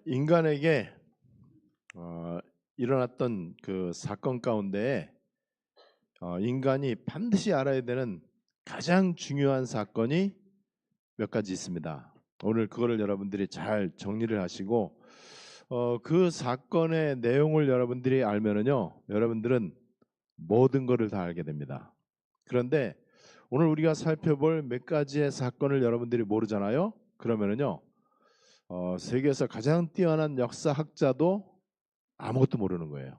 인간에게 일어났던 그 사건 가운데 인간이 반드시 알아야 되는 가장 중요한 사건이 몇 가지 있습니다. 오늘 그거를 여러분들이 잘 정리를 하시고 그 사건의 내용을 여러분들이 알면은요, 여러분들은 모든 것을 다 알게 됩니다. 그런데 오늘 우리가 살펴볼 몇 가지의 사건을 여러분들이 모르잖아요. 그러면은요, 세계에서 가장 뛰어난 역사학자도 아무것도 모르는 거예요.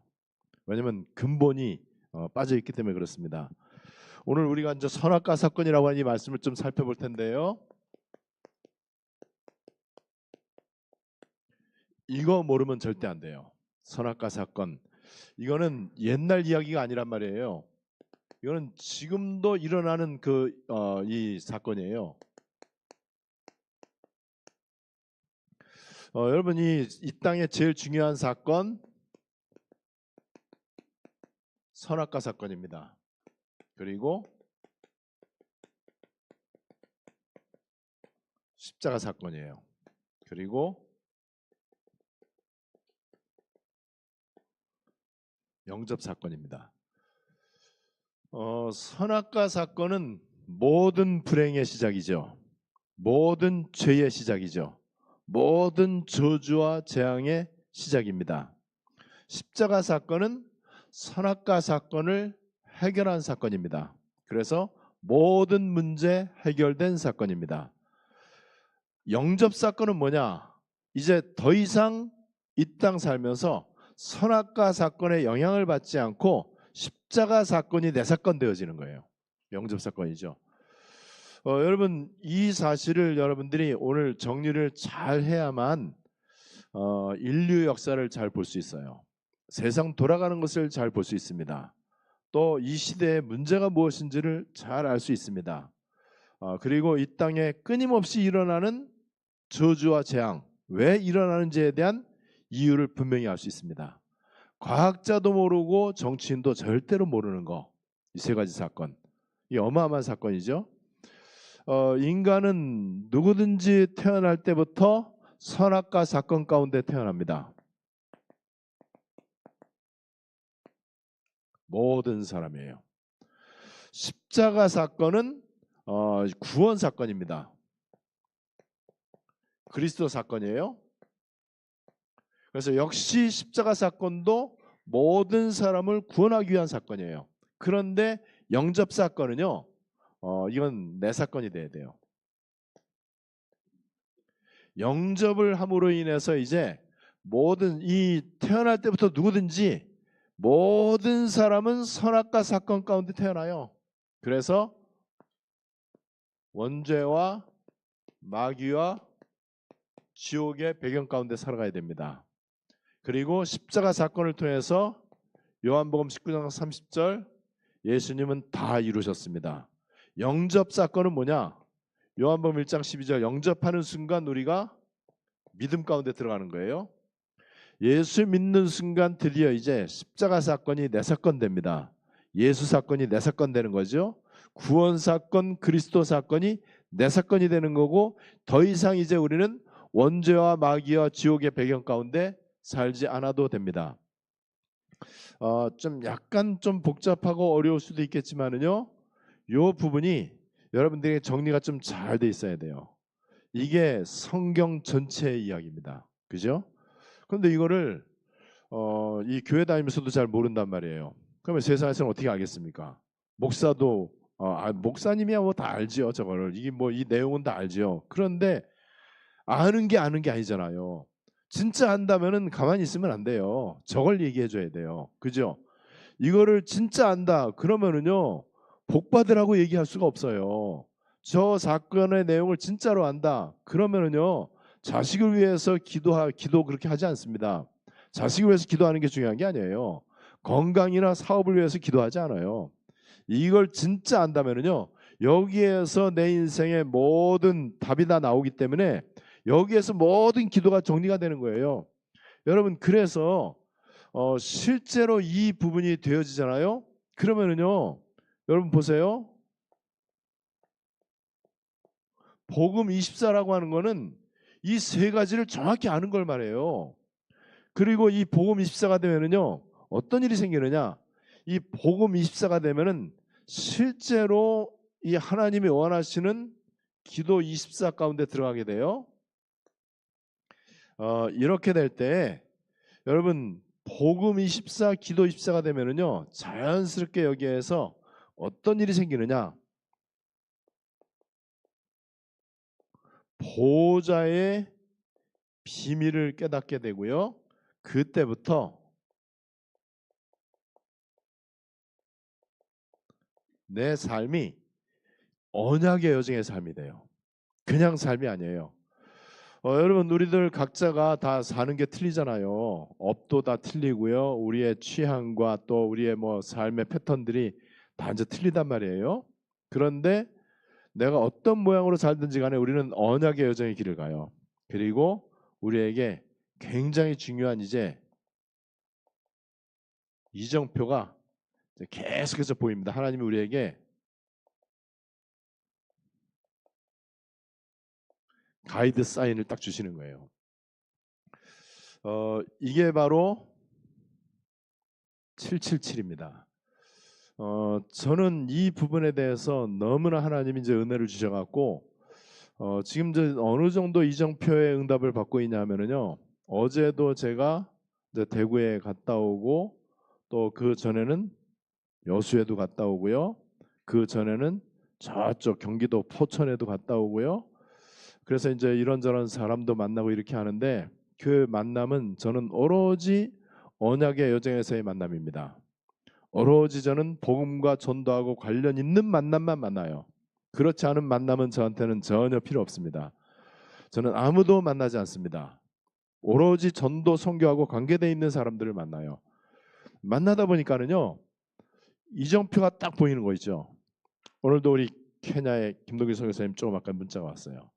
왜냐하면 근본이 빠져 있기 때문에 그렇습니다. 오늘 우리가 이제 선악과 사건이라고 하는 이 말씀을 좀 살펴볼 텐데요. 이거 모르면 절대 안 돼요. 선악과 사건. 이거는 옛날 이야기가 아니란 말이에요. 이거는 지금도 일어나는 이 사건이에요. 여러분이 이 땅의 제일 중요한 사건 선악과 사건입니다. 그리고 십자가 사건이에요. 그리고 영접 사건입니다. 선악과 사건은 모든 불행의 시작이죠. 모든 죄의 시작이죠. 모든 저주와 재앙의 시작입니다. 십자가 사건은 선악과 사건을 해결한 사건입니다. 그래서 모든 문제 해결된 사건입니다. 영접 사건은 뭐냐? 이제 더 이상 이 땅 살면서 선악과 사건의 영향을 받지 않고 십자가 사건이 내 사건 되어지는 거예요. 영접 사건이죠. 여러분, 이 사실을 여러분들이 오늘 정리를 잘 해야만 인류 역사를 잘 볼 수 있어요. 세상 돌아가는 것을 잘 볼 수 있습니다. 또 이 시대의 문제가 무엇인지를 잘 알 수 있습니다. 그리고 이 땅에 끊임없이 일어나는 저주와 재앙, 왜 일어나는지에 대한 이유를 분명히 알 수 있습니다. 과학자도 모르고 정치인도 절대로 모르는 거, 이 세 가지 사건, 이 어마어마한 사건이죠. 인간은 누구든지 태어날 때부터 선악과 사건 가운데 태어납니다. 모든 사람이에요. 십자가 사건은 구원 사건입니다. 그리스도 사건이에요. 그래서 역시 십자가 사건도 모든 사람을 구원하기 위한 사건이에요. 그런데 영접 사건은요, 이건 내 사건이 돼야 돼요. 영접을 함으로 인해서 이제 모든 이 태어날 때부터 누구든지 모든 사람은 선악과 사건 가운데 태어나요. 그래서 원죄와 마귀와 지옥의 배경 가운데 살아가야 됩니다. 그리고 십자가 사건을 통해서 요한복음 19장 30절 예수님은 다 이루셨습니다. 영접 사건은 뭐냐? 요한복음 1장 12절 영접하는 순간 우리가 믿음 가운데 들어가는 거예요. 예수 믿는 순간 드디어 이제 십자가 사건이 내 사건 됩니다. 예수 사건이 내 사건 되는 거죠. 구원 사건, 그리스도 사건이 내 사건이 되는 거고 더 이상 이제 우리는 원죄와 마귀와 지옥의 배경 가운데 살지 않아도 됩니다. 좀 약간 좀 복잡하고 어려울 수도 있겠지만은요, 요 부분이 여러분들에게 정리가 좀 잘 돼 있어야 돼요. 이게 성경 전체의 이야기입니다. 그죠? 그런데 이거를 이 교회 다니면서도 잘 모른단 말이에요. 그러면 세상에서는 어떻게 알겠습니까? 목사도 목사님이야 뭐 다 알지요. 저거를 이게 뭐 이 내용은 다 알지요. 그런데 아는 게 아니잖아요. 진짜 안다면은 가만히 있으면 안 돼요. 저걸 얘기해 줘야 돼요. 그죠? 이거를 진짜 안다 그러면은요, 복 받으라고 얘기할 수가 없어요. 저 사건의 내용을 진짜로 안다 그러면은요, 자식을 위해서 기도 그렇게 하지 않습니다. 자식을 위해서 기도하는 게 중요한 게 아니에요. 건강이나 사업을 위해서 기도하지 않아요. 이걸 진짜 안다면은요, 여기에서 내 인생의 모든 답이 다 나오기 때문에 여기에서 모든 기도가 정리가 되는 거예요. 여러분, 그래서 실제로 이 부분이 되어지잖아요. 그러면은요, 여러분 보세요. 복음 24라고 하는 거는 이 세 가지를 정확히 아는 걸 말해요. 그리고 이 복음 24가 되면은요, 어떤 일이 생기느냐? 이 복음 24가 되면은 실제로 이 하나님이 원하시는 기도 24 가운데 들어가게 돼요. 이렇게 될 때 여러분 복음 24, 기도 24가 되면은요, 자연스럽게 여기에서 어떤 일이 생기느냐? 보호자의 비밀을 깨닫게 되고요. 그때부터 내 삶이 언약의 여정의 삶이 돼요. 그냥 삶이 아니에요. 여러분 우리들 각자가 다 사는 게 틀리잖아요. 업도 다 틀리고요. 우리의 취향과 또 우리의 뭐 삶의 패턴들이 다 이제 틀리단 말이에요. 그런데 내가 어떤 모양으로 살든지 간에 우리는 언약의 여정의 길을 가요. 그리고 우리에게 굉장히 중요한 이제 이정표가 이제 계속해서 보입니다. 하나님이 우리에게 가이드 사인을 딱 주시는 거예요. 이게 바로 777입니다. 저는 이 부분에 대해서 너무나 하나님이 이제 은혜를 주셔갖고 지금 이제 어느 정도 이정표의 응답을 받고 있냐면은요. 어제도 제가 이제 대구에 갔다 오고 또 그 전에는 여수에도 갔다 오고요. 그 전에는 저쪽 경기도 포천에도 갔다 오고요. 그래서 이제 이런저런 사람도 만나고 이렇게 하는데 그 만남은 저는 오로지 언약의 여정에서의 만남입니다. 오로지 저는 복음과 전도하고 관련 있는 만남만 만나요. 그렇지 않은 만남은 저한테는 전혀 필요 없습니다. 저는 아무도 만나지 않습니다. 오로지 전도 선교하고 관계되어 있는 사람들을 만나요. 만나다 보니까는요, 이정표가 딱 보이는 거 있죠. 오늘도 우리 케냐의 김동길 선교사님 조금 아까 문자가 왔어요.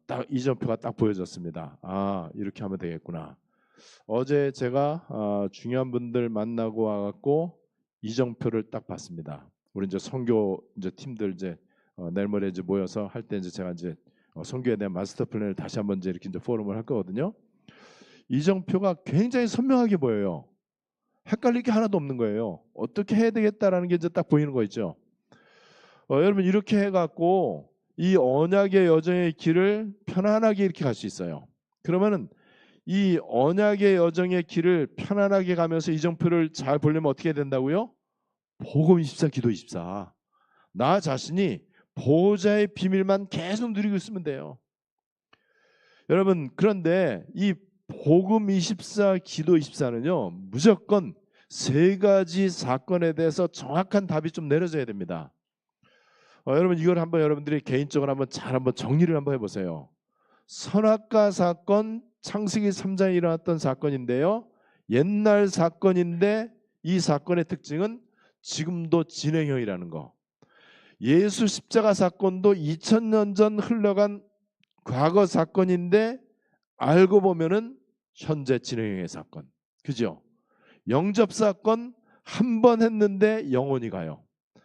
딱 이정표가 딱 보여졌습니다. 이렇게 하면 되겠구나. 어제 제가 중요한 분들 만나고 와갖고 이정표를 딱 봤습니다. 우리 이제 선교 이제 팀들 이제 내일 모레 이제 모여서 할 때 이제 제가 이제 선교에 대한 마스터 플랜을 다시 한번 이제 이렇게 이제 포럼을 할 거거든요. 이정표가 굉장히 선명하게 보여요. 헷갈릴 게 하나도 없는 거예요. 어떻게 해야 되겠다라는 게 이제 딱 보이는 거 있죠. 여러분 이렇게 해갖고 이 언약의 여정의 길을 편안하게 이렇게 갈 수 있어요. 그러면은 이 언약의 여정의 길을 편안하게 가면서 이정표를 잘 보려면 어떻게 해야 된다고요? 복음 24, 기도 24. 나 자신이 보호자의 비밀만 계속 누리고 있으면 돼요. 여러분 그런데 이 복음 24, 기도 24는요 무조건 세 가지 사건에 대해서 정확한 답이 좀 내려져야 됩니다. 여러분 이걸 한번 여러분들이 개인적으로 한번 잘 한번 정리를 한번 해보세요. 선악과 사건, 창세기 3장에 일어났던 사건인데요. 옛날 사건인데 이 사건의 특징은 지금도 진행형이라는 거. 예수 십자가 사건도 2000년 전 흘러간 과거 사건인데 알고 보면은 현재 진행형의 사건. 그죠? 영접 사건 한 번 했는데 영원히 가요.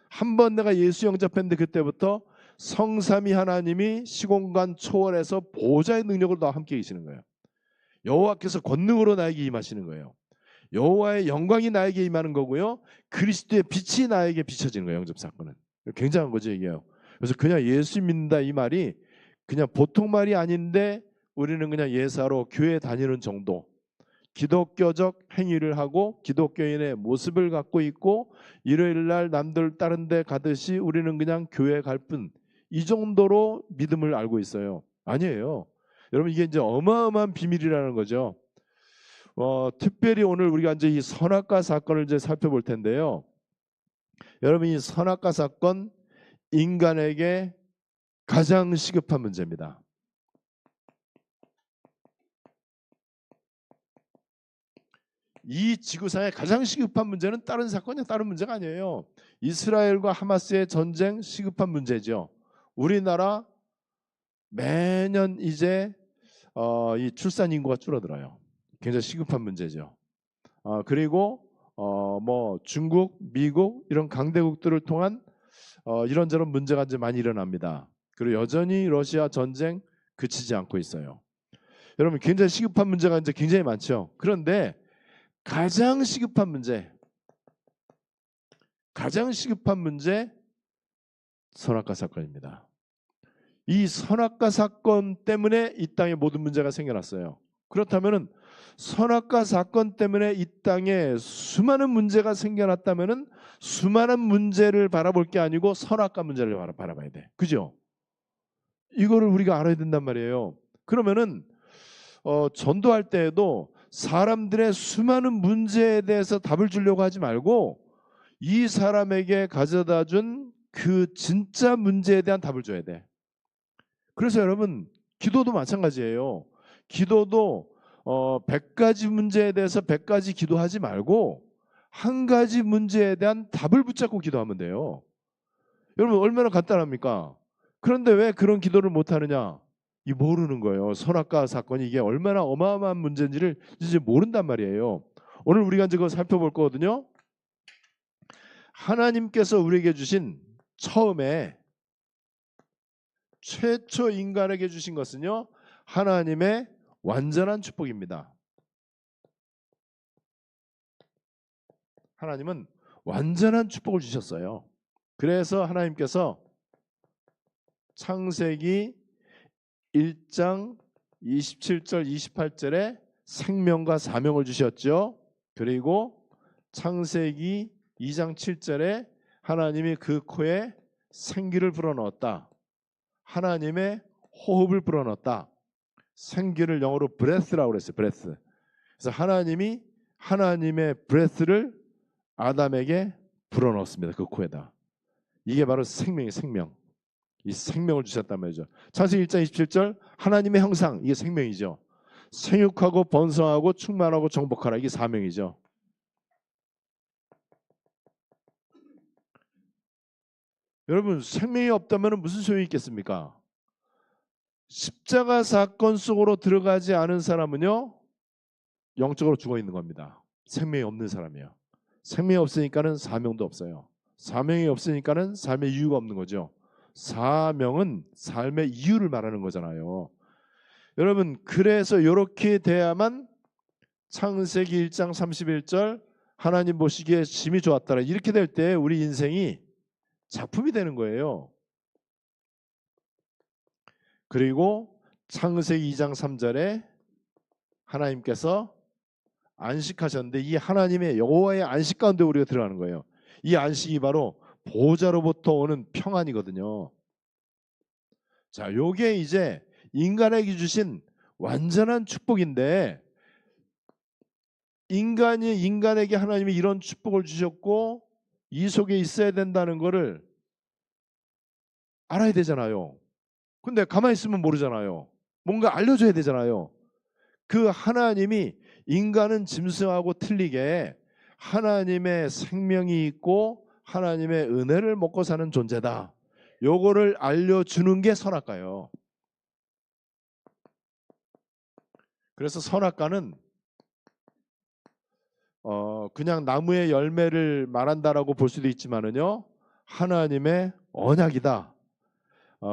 한 번 내가 예수 영접했는데 그때부터 성삼위 하나님이 시공간 초월해서 보호자의 능력으로 나와 함께 계시는 거예요. 여호와께서 권능으로 나에게 임하시는 거예요. 여호와의 영광이 나에게 임하는 거고요. 그리스도의 빛이 나에게 비춰지는 거예요. 영접 사건은. 굉장한 거죠 이게요. 그래서 그냥 예수 믿는다 이 말이 그냥 보통 말이 아닌데 우리는 그냥 예사로 교회 다니는 정도, 기독교적 행위를 하고 기독교인의 모습을 갖고 있고 일요일 날 남들 다른 데 가듯이 우리는 그냥 교회 갈 뿐, 이 정도로 믿음을 알고 있어요. 아니에요. 여러분 이게 이제 어마어마한 비밀이라는 거죠. 특별히 오늘 우리가 이제 이 선악과 사건을 이제 살펴볼 텐데요. 여러분 이 선악과 사건 인간에게 가장 시급한 문제입니다. 이 지구상의 가장 시급한 문제는 다른 사건이 다른 문제가 아니에요. 이스라엘과 하마스의 전쟁 시급한 문제죠. 우리나라 매년 이제 이 출산 인구가 줄어들어요. 굉장히 시급한 문제죠. 그리고 뭐 중국, 미국 이런 강대국들을 통한 이런저런 문제가 이제 많이 일어납니다. 그리고 여전히 러시아 전쟁 그치지 않고 있어요. 여러분 굉장히 시급한 문제가 이제 굉장히 많죠. 그런데 가장 시급한 문제, 선악과 사건입니다. 이 선악과 사건 때문에 이 땅에 모든 문제가 생겨났어요. 그렇다면은 선악과 사건 때문에 이 땅에 수많은 문제가 생겨났다면은 수많은 문제를 바라볼 게 아니고 선악과 문제를 바라봐야 돼. 그죠? 이거를 우리가 알아야 된단 말이에요. 그러면은 전도할 때에도 사람들의 수많은 문제에 대해서 답을 주려고 하지 말고 이 사람에게 가져다 준 그 진짜 문제에 대한 답을 줘야 돼. 그래서 여러분 기도도 마찬가지예요. 기도도 100가지 문제에 대해서 100가지 기도하지 말고 한 가지 문제에 대한 답을 붙잡고 기도하면 돼요. 여러분 얼마나 간단합니까? 그런데 왜 그런 기도를 못하느냐? 이 모르는 거예요. 선악과 사건이 이게 얼마나 어마어마한 문제인지를 이제 모른단 말이에요. 오늘 우리가 이제 그걸 살펴볼 거거든요. 하나님께서 우리에게 주신 처음에 최초 인간에게 주신 것은요, 하나님의 완전한 축복입니다. 하나님은 완전한 축복을 주셨어요. 그래서 하나님께서 창세기 1장 27절 28절에 생명과 사명을 주셨죠. 그리고 창세기 2장 7절에 하나님이 그 코에 생기를 불어넣었다. 하나님의 호흡을 불어넣었다. 생기를 영어로 breath라고 그랬어요. breath. 그래서 하나님이 하나님의 breath를 아담에게 불어넣었습니다. 그 코에다. 이게 바로 생명이 생명. 이 생명을 주셨단 말이죠. 창세기 1장 27절 하나님의 형상, 이게 생명이죠. 생육하고 번성하고 충만하고 정복하라, 이게 사명이죠. 여러분 생명이 없다면 무슨 소용이 있겠습니까? 십자가 사건 속으로 들어가지 않은 사람은요 영적으로 죽어 있는 겁니다. 생명이 없는 사람이요. 생명이 없으니까는 사명도 없어요. 사명이 없으니까는 삶의 이유가 없는 거죠. 사명은 삶의 이유를 말하는 거잖아요. 여러분 그래서 이렇게 돼야만 창세기 1장 31절 하나님 보시기에 심히 좋았더라, 이렇게 될 때 우리 인생이 작품이 되는 거예요. 그리고 창세기 2장 3절에 하나님께서 안식하셨는데 이 하나님의 여호와의 안식 가운데 우리가 들어가는 거예요. 이 안식이 바로 보호자로부터 오는 평안이거든요. 자, 요게 이제 인간에게 주신 완전한 축복인데, 인간에게 하나님이 이런 축복을 주셨고 이 속에 있어야 된다는 거를 알아야 되잖아요. 근데 가만히 있으면 모르잖아요. 뭔가 알려줘야 되잖아요. 그 하나님이 인간은 짐승하고 틀리게 하나님의 생명이 있고 하나님의 은혜를 먹고 사는 존재다. 요거를 알려주는 게 선악과예요. 그래서 선악과는 그냥 나무의 열매를 말한다라고 볼 수도 있지만은요, 하나님의 언약이다.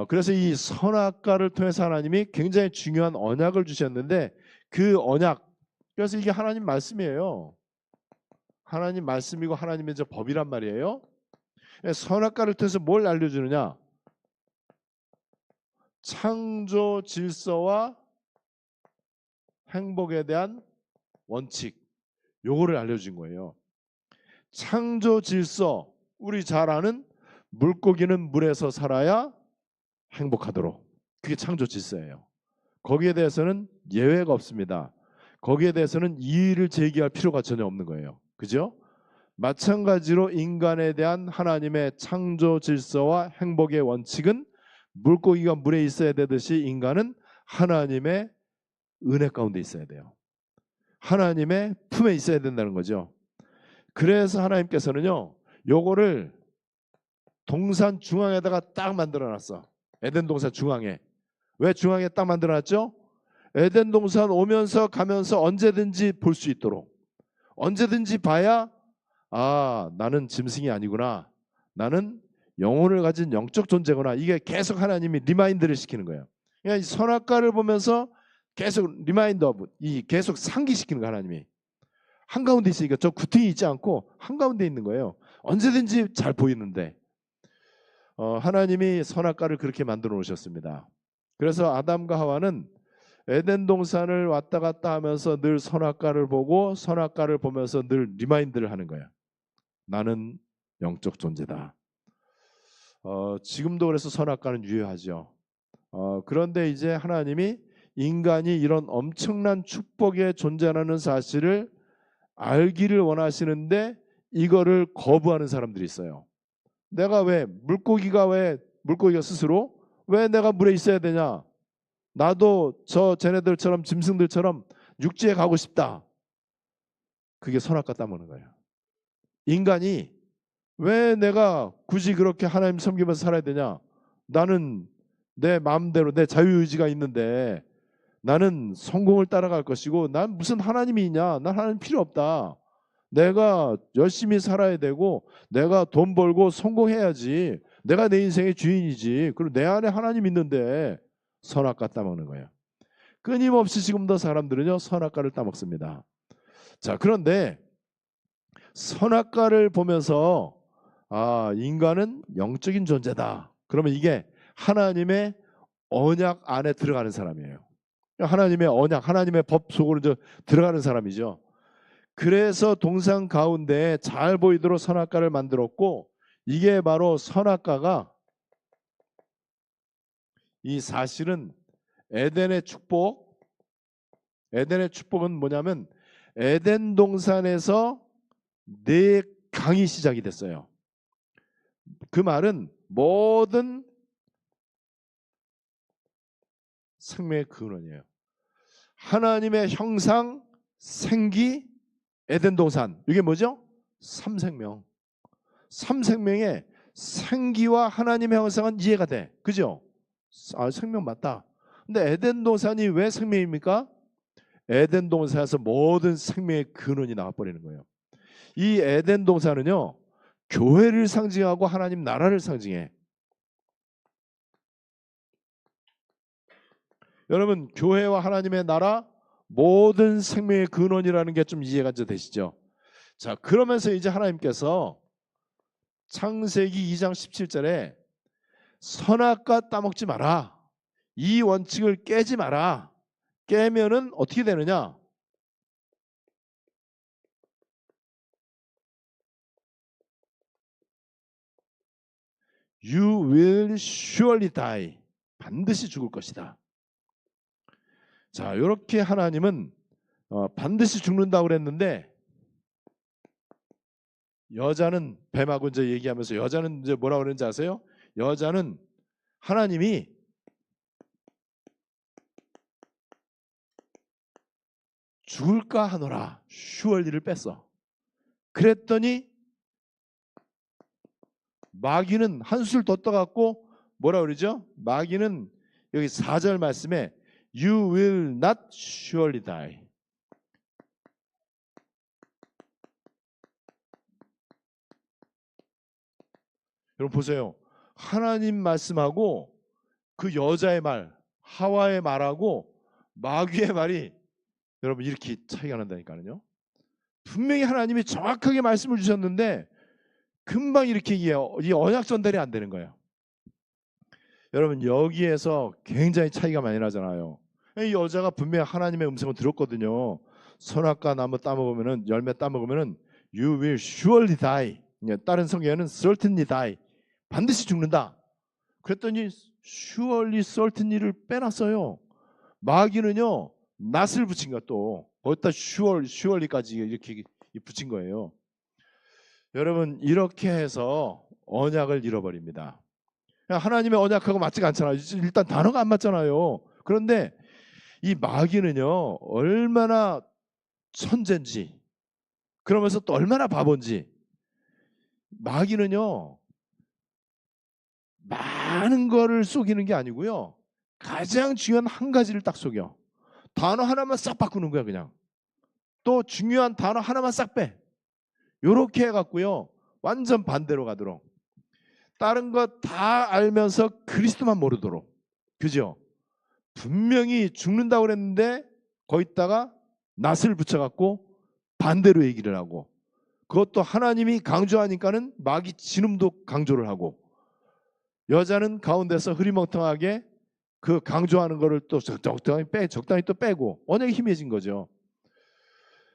그래서 이 선악과를 통해서 하나님이 굉장히 중요한 언약을 주셨는데 그 언약, 그래서 이게 하나님 말씀이에요. 하나님 말씀이고 하나님의 이제 법이란 말이에요. 선악과를 통해서 뭘 알려주느냐? 창조 질서와 행복에 대한 원칙, 요거를 알려준 거예요. 창조 질서, 우리 잘 아는 물고기는 물에서 살아야 행복하도록, 그게 창조 질서예요. 거기에 대해서는 예외가 없습니다. 거기에 대해서는 이의를 제기할 필요가 전혀 없는 거예요. 그죠? 마찬가지로 인간에 대한 하나님의 창조 질서와 행복의 원칙은 물고기가 물에 있어야 되듯이 인간은 하나님의 은혜 가운데 있어야 돼요. 하나님의 품에 있어야 된다는 거죠. 그래서 하나님께서는요, 요거를 동산 중앙에다가 딱 만들어놨어. 에덴 동산 중앙에. 왜 중앙에 딱 만들어놨죠? 에덴 동산 오면서 가면서 언제든지 볼 수 있도록, 언제든지 봐야 나는 짐승이 아니구나, 나는 영혼을 가진 영적 존재구나, 이게 계속 하나님이 리마인드를 시키는 거예요. 그러니까 이 선악과를 보면서 계속 리마인더, 이 계속 상기시키는 거. 하나님이 한가운데 있으니까 저 구덩이 있지 않고 한가운데 있는 거예요. 언제든지 잘 보이는데 하나님이 선악과를 그렇게 만들어 놓으셨습니다. 그래서 아담과 하와는 에덴 동산을 왔다 갔다 하면서 늘 선악과를 보고 선악과를 보면서 늘 리마인드를 하는 거예요. 나는 영적 존재다. 지금도 그래서 선악과는 유효하죠. 그런데 이제 하나님이 인간이 이런 엄청난 축복의 존재라는 사실을 알기를 원하시는데 이거를 거부하는 사람들이 있어요. 내가 왜 물고기가 스스로 왜 내가 물에 있어야 되냐? 나도 쟤네들처럼 짐승들처럼 육지에 가고 싶다. 그게 선악과 따먹는 거예요. 인간이 왜 내가 굳이 그렇게 하나님 섬기면서 살아야 되냐? 나는 내 마음대로 내 자유의지가 있는데 나는 성공을 따라갈 것이고 난 무슨 하나님이 있냐? 난 하나님 필요 없다. 내가 열심히 살아야 되고 내가 돈 벌고 성공해야지. 내가 내 인생의 주인이지. 그리고 내 안에 하나님 있는데 선악과 따먹는 거예요. 끊임없이 지금도 사람들은요 선악과를 따먹습니다. 자, 그런데 선악과를 보면서 인간은 영적인 존재다. 그러면 이게 하나님의 언약 안에 들어가는 사람이에요. 하나님의 언약, 하나님의 법 속으로 들어가는 사람이죠. 그래서 동산 가운데 잘 보이도록 선악과를 만들었고 이게 바로 선악과가 이 사실은 에덴의 축복은 뭐냐면 에덴 동산에서 네 강이 시작이 됐어요. 그 말은 모든 생명의 근원이에요. 하나님의 형상, 생기, 에덴 동산. 이게 뭐죠? 삼생명. 삼생명의 생기와 하나님의 형상은 이해가 돼. 그죠? 생명 맞다. 근데 에덴 동산이 왜 생명입니까? 에덴 동산에서 모든 생명의 근원이 나와버리는 거예요. 이 에덴 동산은요 교회를 상징하고 하나님 나라를 상징해. 여러분 교회와 하나님의 나라 모든 생명의 근원이라는 게 좀 이해가 되시죠? 자, 그러면서 이제 하나님께서 창세기 2장 17절에 선악과 따먹지 마라. 이 원칙을 깨지 마라. 깨면은 어떻게 되느냐? You will surely die. 반드시 죽을 것이다. 자, 이렇게 하나님은 반드시 죽는다고 그랬는데 여자는 뱀하고 이제 얘기하면서 여자는 이제 뭐라고 그러는지 아세요? 여자는 하나님이 죽을까 하노라 surely를 뺐어. 그랬더니 마귀는 한술 더 떠갖고 뭐라 그러죠? 마귀는 여기 4절 말씀에 You will not surely die. 여러분 보세요. 하나님 말씀하고 그 여자의 말, 하와의 말하고 마귀의 말이 여러분 이렇게 차이가 난다니까요. 분명히 하나님이 정확하게 말씀을 주셨는데 금방 이렇게 이 언약 전달이 안 되는 거예요. 여러분 여기에서 굉장히 차이가 많이 나잖아요. 이 여자가 분명히 하나님의 음성을 들었거든요. 선악과 나무 따먹으면은 열매 따먹으면은 You will surely die. 다른 성경에는 certainly die. 반드시 죽는다. 그랬더니 surely certainly를 빼놨어요. 마귀는요 낫을 붙인 것 또 거기다 surely까지 이렇게 붙인 거예요. 여러분 이렇게 해서 언약을 잃어버립니다. 하나님의 언약하고 맞지가 않잖아요. 일단 단어가 안 맞잖아요. 그런데 이 마귀는요 얼마나 천재인지 그러면서 또 얼마나 바본지 마귀는요 많은 거를 속이는 게 아니고요 가장 중요한 한 가지를 딱 속여. 단어 하나만 싹 바꾸는 거야 그냥. 또 중요한 단어 하나만 싹 빼. 요렇게 해갖고요 완전 반대로 가도록 다른 거 다 알면서 그리스도만 모르도록. 그죠? 분명히 죽는다고 그랬는데 거기다가 낫을 붙여갖고 반대로 얘기를 하고, 그것도 하나님이 강조하니까는 마귀 진음도 강조를 하고, 여자는 가운데서 흐리멍텅하게 그 강조하는 거를 또 적당히 또 빼고, 언약이 희미해진 거죠.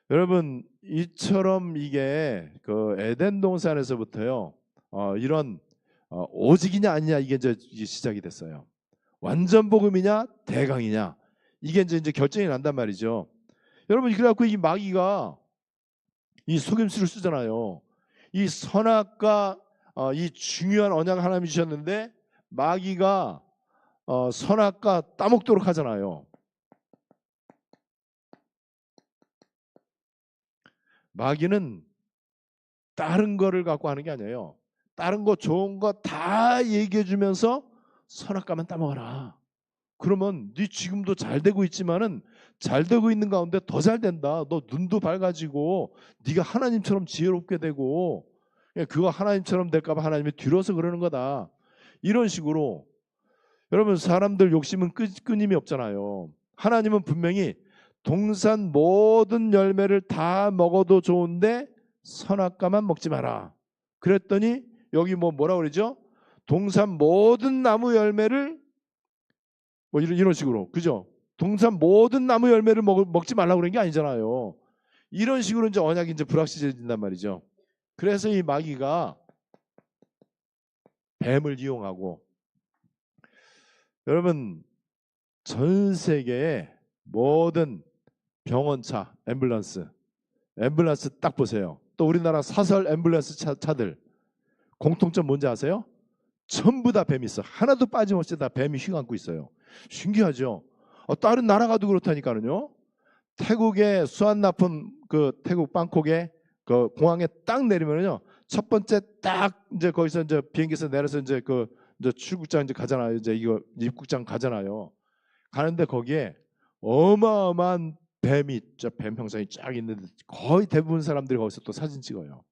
여러분, 이처럼 이게 그 에덴 동산에서부터요, 이런 오직이냐 아니냐, 이게 이제 시작이 됐어요. 완전 복음이냐 대강이냐, 이게 이제 결정이 난단 말이죠. 여러분, 그래갖고 이 마귀가 이 속임수를 쓰잖아요. 이 선악과 이 중요한 언약을 하나님이 주셨는데 마귀가 선악과 따먹도록 하잖아요. 마귀는 다른 거를 갖고 하는 게 아니에요. 다른 거 좋은 거 다 얘기해 주면서 선악과만 따먹어라. 그러면 네 지금도 잘 되고 있지만은 잘 되고 있는 가운데 더 잘 된다. 너 눈도 밝아지고 네가 하나님처럼 지혜롭게 되고, 그거 하나님처럼 될까 봐 하나님이 뒤로서 그러는 거다. 이런 식으로. 여러분, 사람들 욕심은 끊임이 없잖아요. 하나님은 분명히 동산 모든 열매를 다 먹어도 좋은데 선악과만 먹지 마라. 그랬더니 여기 뭐라 그러죠? 동산 모든 나무 열매를 뭐 이런 식으로, 그죠? 동산 모든 나무 열매를 먹지 말라고 그런 게 아니잖아요. 이런 식으로 이제 언약이 이제 불확실해진단 말이죠. 그래서 이 마귀가 뱀을 이용하고, 여러분, 전 세계의 모든 병원차, 앰뷸런스 딱 보세요. 또 우리나라 사설 앰뷸런스 차들 공통점 뭔지 아세요? 전부 다 뱀이 있어. 하나도 빠짐없이 다 뱀이 휘감고 있어요. 신기하죠? 다른 나라 가도 그렇다니까요. 태국의 수완나푼, 그 태국 방콕의 그 공항에 딱 내리면요, 첫 번째 딱 이제 거기서 이제 비행기에서 내려서 이제 이제 출국장 이제 가잖아요. 이제 이거 입국장 가잖아요. 가는데 거기에 어마어마한 뱀이, 뱀 형상이 쫙 있는데 거의 대부분 사람들이 거기서 또 사진 찍어요.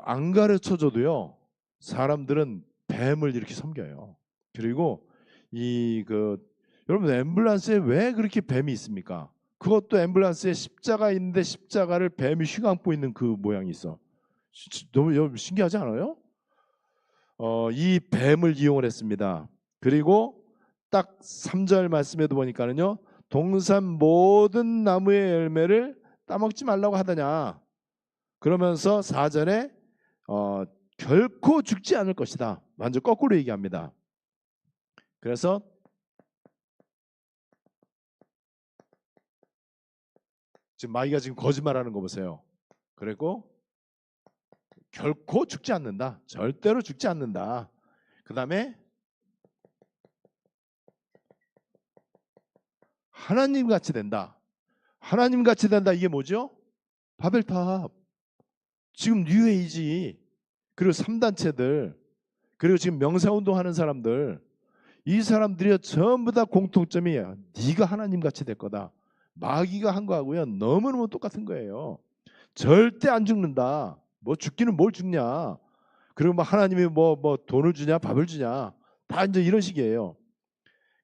안 가르쳐줘도요, 사람들은 뱀을 이렇게 섬겨요. 그리고 여러분, 앰뷸런스에 왜 그렇게 뱀이 있습니까? 그것도 앰뷸런스에 십자가 있는데 십자가를 뱀이 휘감고 있는 그 모양이 있어. 너무 신기하지 않아요? 이 뱀을 이용을 했습니다. 그리고 딱 3절 말씀에도 보니까는요, 동산 모든 나무의 열매를 따먹지 말라고 하더냐. 그러면서 4절에 결코 죽지 않을 것이다. 완전 거꾸로 얘기합니다. 그래서 지금 마귀가 지금 거짓말하는 거 보세요. 그리고 결코 죽지 않는다. 절대로 죽지 않는다. 그 다음에 하나님 같이 된다. 하나님 같이 된다. 이게 뭐죠? 바벨탑. 지금 뉴에이지, 그리고 3단체들, 그리고 지금 명사운동 하는 사람들, 이 사람들이 전부 다 공통점이 네가 하나님 같이 될 거다. 마귀가 한 거하고요 너무너무 똑같은 거예요. 절대 안 죽는다. 뭐 죽기는 뭘 죽냐. 그리고 뭐 하나님이 뭐 돈을 주냐 밥을 주냐, 다 이제 이런 식이에요.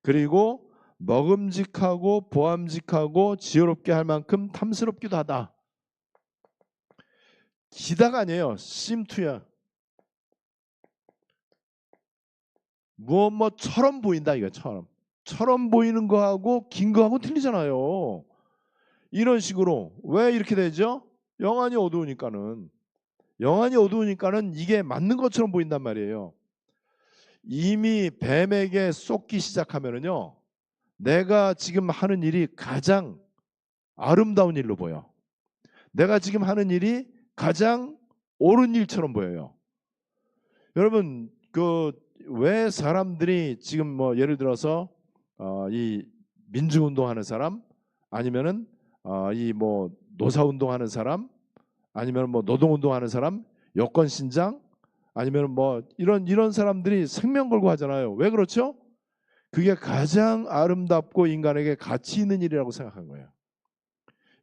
그리고 먹음직하고 보암직하고 지혜롭게 할 만큼 탐스럽기도 하다. 기다가 아니에요. 심투야. 뭐처럼 보인다, 이거처럼. 처럼 보이는 거하고 긴 거하고 틀리잖아요. 이런 식으로. 왜 이렇게 되죠? 영안이 어두우니까는 이게 맞는 것처럼 보인단 말이에요. 이미 뱀에게 쏟기 시작하면은요, 내가 지금 하는 일이 가장 아름다운 일로 보여. 내가 지금 하는 일이 가장 옳은 일처럼 보여요. 여러분, 왜 사람들이 지금 뭐 예를 들어서 이 민주운동하는 사람, 아니면은 이 뭐 노사운동하는 사람, 아니면 뭐 노동운동하는 사람, 여권 신장, 아니면 뭐 이런 사람들이 생명 걸고 하잖아요. 왜 그렇죠? 그게 가장 아름답고 인간에게 가치 있는 일이라고 생각한 거예요.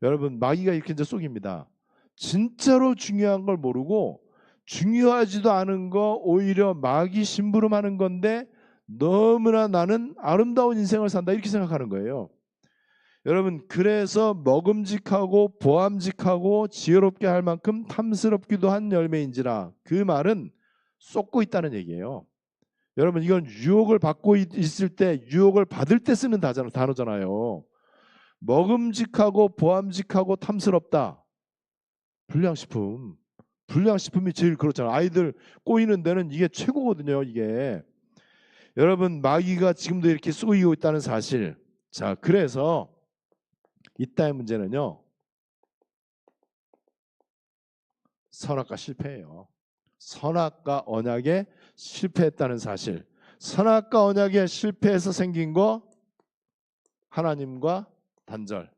여러분, 마귀가 이렇게 이제 속입니다. 진짜로 중요한 걸 모르고 중요하지도 않은 거 오히려 마귀 심부름하는 건데 너무나 나는 아름다운 인생을 산다 이렇게 생각하는 거예요. 여러분 그래서 먹음직하고 보암직하고 지혜롭게 할 만큼 탐스럽기도 한 열매인지라 그 말은 쏟고 있다는 얘기예요. 여러분 이건 유혹을 받고 있을 때 유혹을 받을 때 쓰는 단어잖아요. 먹음직하고 보암직하고 탐스럽다. 불량식품. 불량식품이 제일 그렇잖아요. 아이들 꼬이는 데는 이게 최고거든요. 이게. 여러분 마귀가 지금도 이렇게 쏘이고 있다는 사실. 자 그래서 이따의 문제는요. 선악과 실패예요. 선악과 언약에 실패했다는 사실. 선악과 언약에 실패해서 생긴 거 하나님과 단절.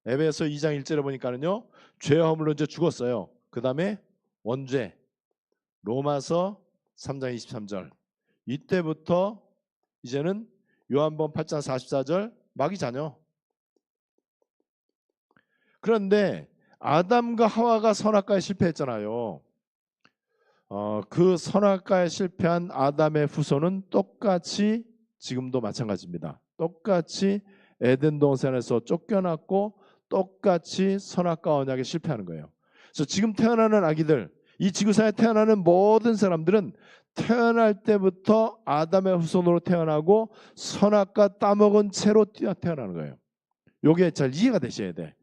에베소 2장 1절에 보니까는요. 죄와 허물로 이제 죽었어요. 그 다음에 원죄. 로마서 3장 23절. 이때부터 이제는 요한복음 8장 44절 마귀 자녀. 그런데 아담과 하와가 선악과에 실패했잖아요. 그 선악과에 실패한 아담의 후손은 똑같이 지금도 마찬가지입니다. 똑같이 에덴 동산에서 쫓겨났고 똑같이 선악과 언약에 실패하는 거예요. 그래서 지금 태어나는 아기들, 이 지구상에 태어나는 모든 사람들은 태어날 때부터 아담의 후손으로 태어나고 선악과 따먹은 채로 태어나는 거예요. 이게 잘 이해가 되셔야 돼.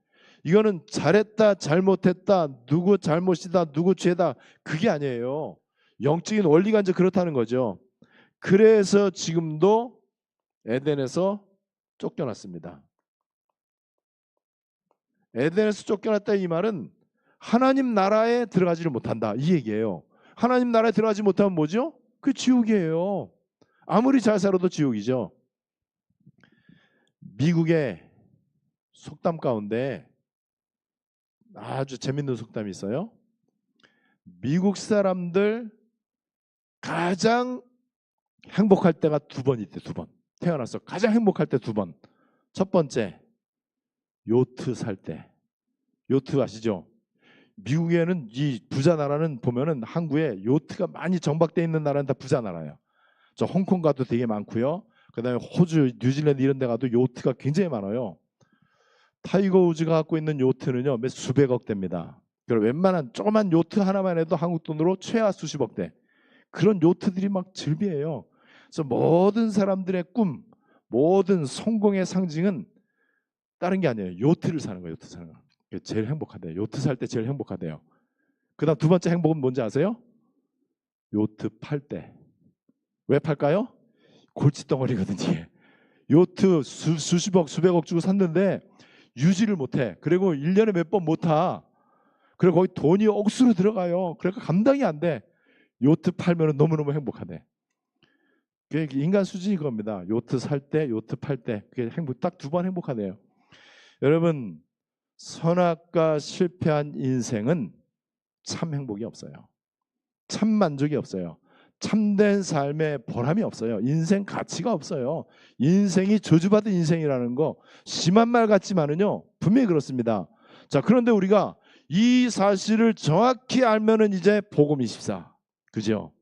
이거는 잘했다 잘못했다 누구 잘못이다 누구 죄다 그게 아니에요. 영적인 원리가 이제 그렇다는 거죠. 그래서 지금도 에덴에서 쫓겨났습니다. 에덴에서 쫓겨났다 이 말은 하나님 나라에 들어가지를 못한다 이 얘기예요. 하나님 나라에 들어가지 못하면 뭐죠? 그 지옥이에요. 아무리 잘 살아도 지옥이죠. 미국의 속담 가운데 아주 재밌는 속담이 있어요. 미국 사람들 가장 행복할 때가 두 번 있대. 두 번. 태어나서 가장 행복할 때 두 번. 첫 번째 요트 살 때. 요트 아시죠? 미국에는 이 부자 나라는 보면은 항구에 요트가 많이 정박되어 있는 나라는 다 부자 나라예요. 저 홍콩 가도 되게 많고요. 그다음에 호주, 뉴질랜드 이런 데 가도 요트가 굉장히 많아요. 타이거 우즈가 갖고 있는 요트는요 몇 수백억 대입니다. 그리고 웬만한 조그만 요트 하나만 해도 한국 돈으로 최하 수십억 대. 그런 요트들이 막 즐비해요. 그래서 모든 사람들의 꿈, 모든 성공의 상징은 다른 게 아니에요. 요트를 사는 거예요. 요트 사는 거. 제일 행복하대요. 요트 살 때 제일 행복하대요. 그다음 두 번째 행복은 뭔지 아세요? 요트 팔 때. 왜 팔까요? 골칫덩어리거든요. 요트 수십억, 수백억 주고 샀는데 유지를 못해. 그리고 1년에 몇 번 못 타. 그리고 거기 돈이 억수로 들어가요. 그러니까 감당이 안 돼. 요트 팔면 너무너무 행복하대. 그게 인간 수준이 그겁니다. 요트 살 때, 요트 팔 때. 그게 행복, 딱 두 번 행복하대요. 여러분, 선악과 실패한 인생은 참 행복이 없어요. 참 만족이 없어요. 참된 삶의 보람이 없어요. 인생 가치가 없어요. 인생이 저주받은 인생이라는 거 심한 말 같지만은요 분명히 그렇습니다. 자 그런데 우리가 이 사실을 정확히 알면은 이제 복음 24 그죠?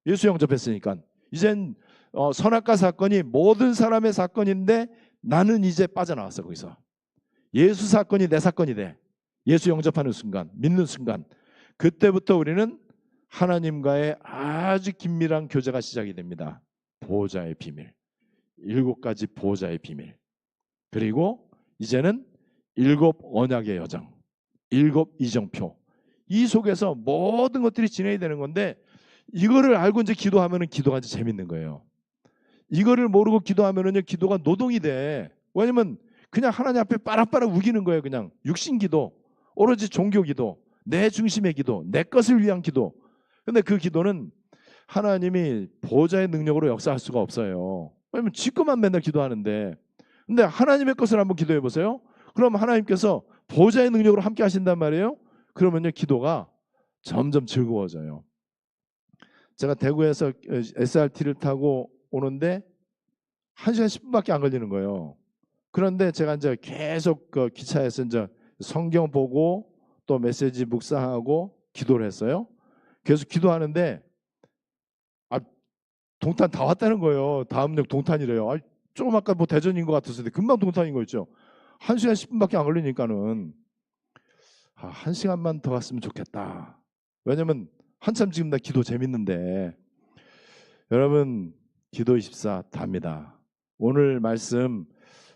예수 영접했으니까 이젠 선악과 사건이 모든 사람의 사건인데 나는 이제 빠져나왔어. 거기서 예수 사건이 내 사건이 돼. 예수 영접하는 순간 믿는 순간 그때부터 우리는 하나님과의 아주 긴밀한 교제가 시작이 됩니다. 보호자의 비밀, 7가지 보호자의 비밀. 그리고 이제는 7 언약의 여정, 7 이정표. 이 속에서 모든 것들이 진행이 되는 건데 이거를 알고 이제 기도하면은 기도가 이제 재밌는 거예요. 이거를 모르고 기도하면은요 기도가 노동이 돼. 왜냐면 그냥 하나님 앞에 빠락빠락 우기는 거예요. 그냥 육신 기도, 오로지 종교 기도, 내 중심의 기도, 내 것을 위한 기도. 근데 그 기도는 하나님이 보호자의 능력으로 역사할 수가 없어요. 왜냐면 지 것만 맨날 기도하는데. 근데 하나님의 것을 한번 기도해 보세요. 그럼 하나님께서 보호자의 능력으로 함께 하신단 말이에요. 그러면요 기도가 점점 즐거워져요. 제가 대구에서 SRT를 타고 오는데 1시간 10분밖에 안 걸리는 거예요. 그런데 제가 이제 계속 그 기차에서 이제 성경 보고 또 메시지 묵상하고 기도를 했어요. 계속 기도하는데 동탄 다 왔다는 거예요. 다음역 동탄이래요. 조금 아까 뭐 대전인 것 같았는데 금방 동탄인 거 있죠. 1시간 10분밖에 안 걸리니까는 1시간만 더 갔으면 좋겠다. 왜냐면 한참 지금 나 기도 재밌는데 여러분 기도24 답니다. 오늘 말씀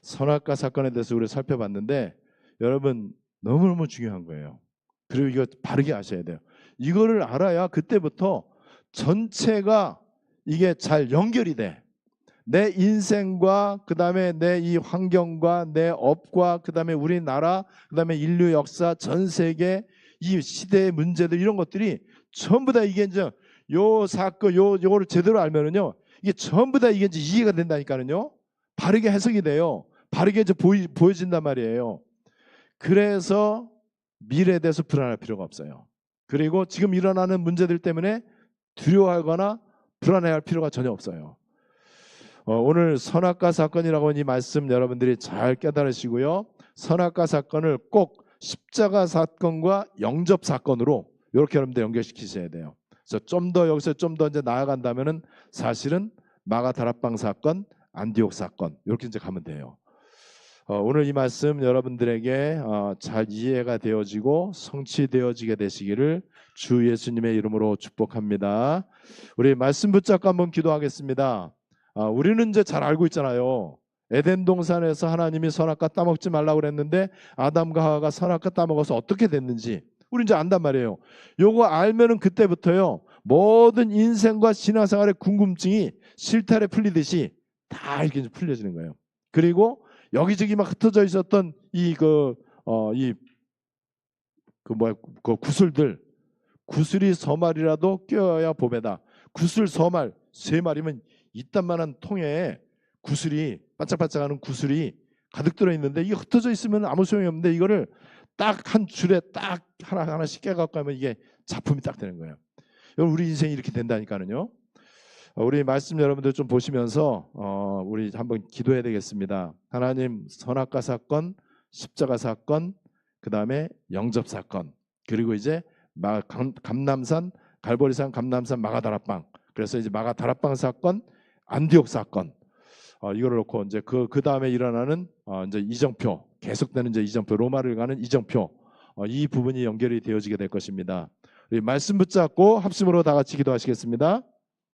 선악과 사건에 대해서 우리 살펴봤는데 여러분 너무너무 중요한 거예요. 그리고 이거 바르게 아셔야 돼요. 이거를 알아야 그때부터 전체가 이게 잘 연결이 돼. 내 인생과 그다음에 내 이 환경과 내 업과 그다음에 우리나라 그다음에 인류 역사 전 세계 이 시대의 문제들 이런 것들이 전부 다 이게 이제 요 사건 요거를 제대로 알면은요 이게 전부 다 이게 이제 이해가 된다니까는요. 바르게 해석이 돼요. 바르게 이제 보여진단 말이에요. 그래서 미래에 대해서 불안할 필요가 없어요. 그리고 지금 일어나는 문제들 때문에 두려워하거나 불안해할 필요가 전혀 없어요. 오늘 선악과 사건이라고 하는 이 말씀 여러분들이 잘 깨달으시고요. 선악과 사건을 꼭 십자가 사건과 영접 사건으로 이렇게 여러분들 연결시키셔야 돼요. 그래서 좀 더 여기서 좀 더 이제 나아간다면은 사실은 마가 다락방 사건, 안디옥 사건 이렇게 이제 가면 돼요. 오늘 이 말씀 여러분들에게 잘 이해가 되어지고 성취되어지게 되시기를 주 예수님의 이름으로 축복합니다. 우리 말씀 붙잡고 한번 기도하겠습니다. 우리는 이제 잘 알고 있잖아요. 에덴 동산에서 하나님이 선악과 따먹지 말라고 그랬는데 아담과 하와가 선악과 따먹어서 어떻게 됐는지 우리 이제 안단 말이에요. 요거 알면은 그때부터요 모든 인생과 신앙생활의 궁금증이 실타래 풀리듯이 다 이렇게 풀려지는 거예요. 그리고 여기저기 막 흩어져 있었던 구슬이 서말이라도 껴야 봄에다. 구슬 서말 3마리면 이딴만한 통에 구슬이 반짝반짝하는 구슬이 가득 들어 있는데 이게 흩어져 있으면 아무 소용이 없는데 이거를 딱 한 줄에 딱 하나씩 깨갖고 하면 이게 작품이 딱 되는 거예요. 여러분 우리 인생이 이렇게 된다니까는요. 우리 말씀 여러분들 좀 보시면서 우리 한번 기도해야 되겠습니다. 하나님 선악과 사건, 십자가 사건, 그 다음에 영접 사건, 그리고 이제 감남산, 갈보리산, 감남산 마가다락방. 그래서 이제 마가다락방 사건, 안디옥 사건. 이거를 놓고 이제 그 다음에 일어나는 이제 이정표, 계속되는 이제 이정표, 로마를 가는 이정표. 이 부분이 연결이 되어지게 될 것입니다. 우리 말씀 붙잡고 합심으로 다 같이 기도하시겠습니다.